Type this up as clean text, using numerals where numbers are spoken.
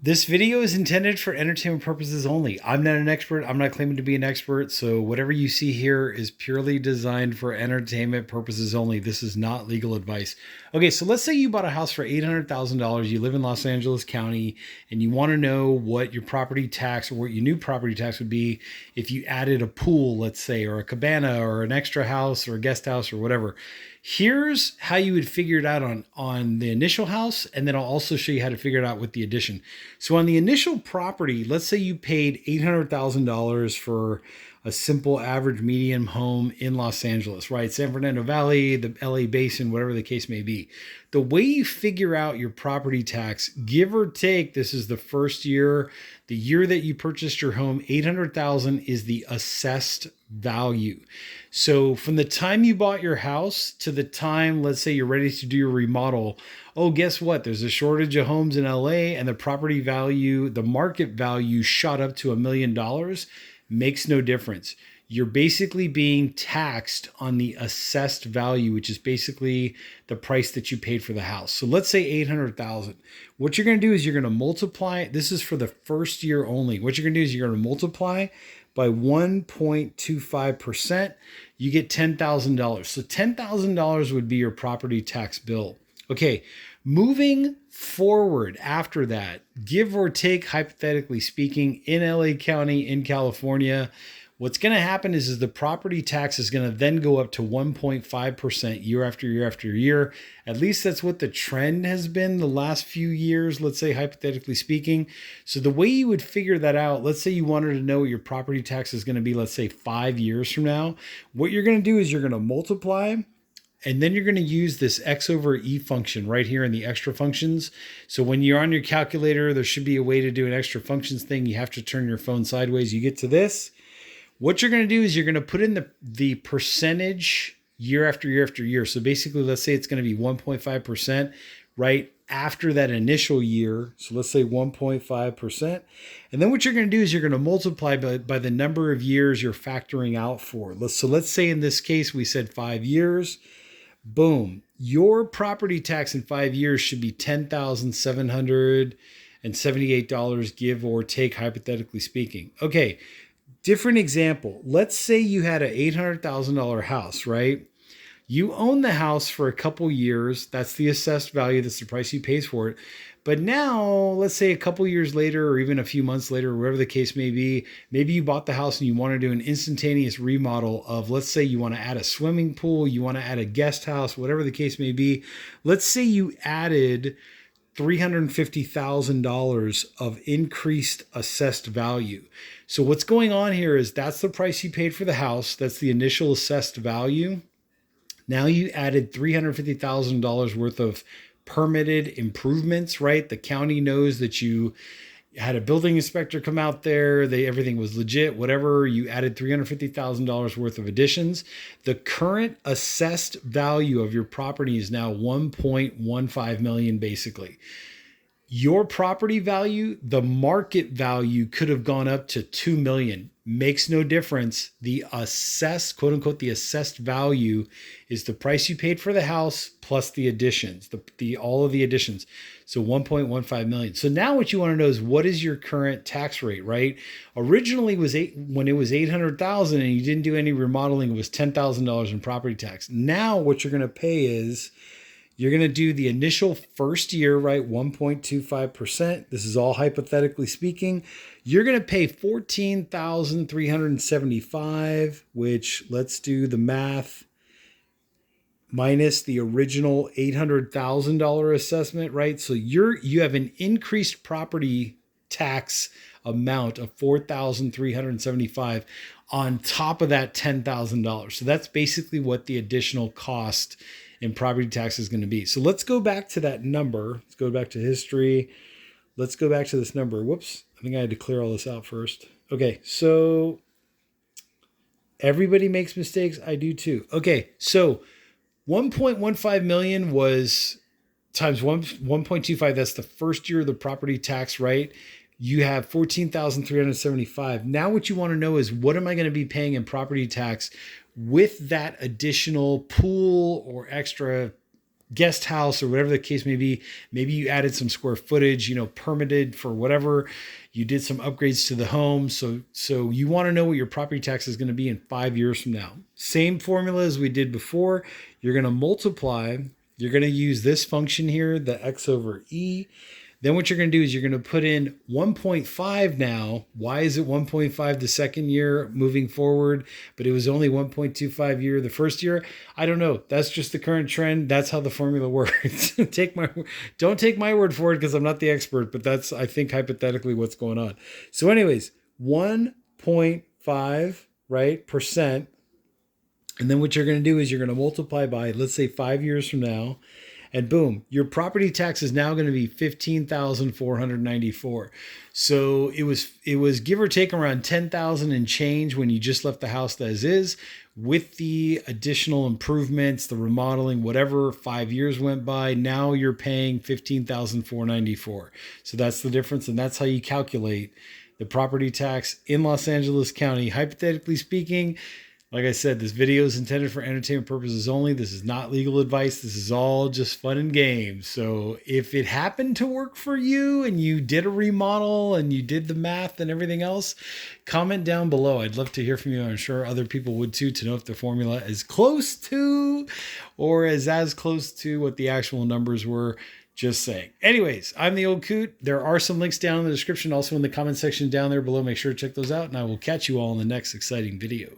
This video is intended for entertainment purposes only. I'm not an expert. I'm not claiming to be an expert. So whatever you see here is purely designed for entertainment purposes only. This is not legal advice. Okay, so let's say you bought a house for $800,000. You live in Los Angeles County and you want to know what your property tax or what your new property tax would be if you added a pool, let's say, or a cabana or an extra house or a guest house or whatever. Here's how you would figure it out on the initial house, and then I'll also show you how to figure it out with the addition. So on the initial property, let's say you paid $800,000 for a simple average medium home in Los Angeles, right? San Fernando Valley, the LA Basin, whatever the case may be. The way you figure out your property tax, give or take, this is the first year, the year that you purchased your home, $800,000 is the assessed value. So from the time you bought your house to the time, let's say you're ready to do your remodel, oh, guess what? There's a shortage of homes in LA and the property value, the market value shot up to $1 million. Makes no difference. You're basically being taxed on the assessed value, which is basically the price that you paid for the house. So let's say 800,000. What you're going to do is you're going to multiply. This is for the first year only. What you're going to do is you're going to multiply by 1.25%. You get $10,000. So $10,000 would be your property tax bill. Okay. Moving forward after that, give or take, hypothetically speaking, in LA County, in California, what's going to happen is the property tax is going to then go up to 1.5% year after year after year. At least that's what the trend has been the last few years, let's say, hypothetically speaking. So the way you would figure that out, let's say you wanted to know what your property tax is going to be, let's say 5 years from now. What you're going to do is you're going to multiply. And then you're going to use this X over E function right here in the extra functions. So when you're on your calculator, there should be a way to do an extra functions thing. You have to turn your phone sideways. You get to this. What you're going to do is you're going to put in the percentage year after year after year. So basically, let's say it's going to be 1.5% right after that initial year. So let's say 1.5%. And then what you're going to do is you're going to multiply by the number of years you're factoring out for. So let's say in this case, we said 5 years. Boom. Your property tax in 5 years should be $10,778, give or take, hypothetically speaking. Okay. Different example. Let's say you had an $800,000 house, right? You own the house for a couple years. That's the assessed value. That's the price you pay for it. But now, let's say a couple years later, or even a few months later, or whatever the case may be, maybe you bought the house and you want to do an instantaneous remodel of, let's say you want to add a swimming pool, you want to add a guest house, whatever the case may be. Let's say you added $350,000 of increased assessed value. So what's going on here is that's the price you paid for the house. That's the initial assessed value. Now you added $350,000 worth of permitted improvements, right? The county knows that you had a building inspector come out there. Everything was legit, whatever. You added $350,000 worth of additions. The current assessed value of your property is now 1.15 million, basically. Your property value, the market value could have gone up to 2 million. Makes no difference. The assessed, quote unquote, the assessed value is the price you paid for the house plus the additions, all of the additions. So 1.15 million. So now what you want to know is what is your current tax rate, right? Originally when it was 800,000 and you didn't do any remodeling, it was $10,000 in property tax. Now what you're going to pay is you're going to do the initial first year, right? 1.25%. This is all hypothetically speaking. You're going to pay $14,375, which, let's do the math, minus the original $800,000 assessment, right? So you have an increased property tax amount of $4,375 on top of that $10,000. So that's basically what the additional cost in property tax is going to be. So let's go back to that number. Let's go back to history. Let's go back to this number. Whoops. I think I had to clear all this out first. Okay. So everybody makes mistakes. I do too. Okay. So 1.15 million was times 1.25. That's the first year of the property tax, right? You have 14,375. Now what you want to know is what am I going to be paying in property tax with that additional pool or extra guest house or whatever the case may be. Maybe you added some square footage, permitted for whatever. You did some upgrades to the home. So you want to know what your property tax is going to be in 5 years from now. Same formula as we did before. You're going to multiply. You're going to use this function here, the X over E. Then what you're going to do is you're going to put in 1.5 now. Why is it 1.5 the second year moving forward, but it was only 1.25 year the first year? I don't know. That's just the current trend. That's how the formula works. Don't take my word for it because I'm not the expert, but that's, I think, hypothetically what's going on. So anyways, 1.5, right, percent. And then what you're going to do is you're going to multiply by, let's say 5 years from now. And boom, your property tax is now going to be $15,494. So it was give or take around $10,000 and change when you just left the house as is. With the additional improvements, the remodeling, whatever, 5 years went by. Now you're paying $15,494. So that's the difference, and that's how you calculate the property tax in Los Angeles County. Hypothetically speaking, like I said, this video is intended for entertainment purposes only. This is not legal advice. This is all just fun and games. So if it happened to work for you and you did a remodel and you did the math and everything else, comment down below. I'd love to hear from you. I'm sure other people would too, to know if the formula is close to or is as close to what the actual numbers were. Just saying. Anyways, I'm the Old Coot. There are some links down in the description, also in the comment section down there below. Make sure to check those out, and I will catch you all in the next exciting video.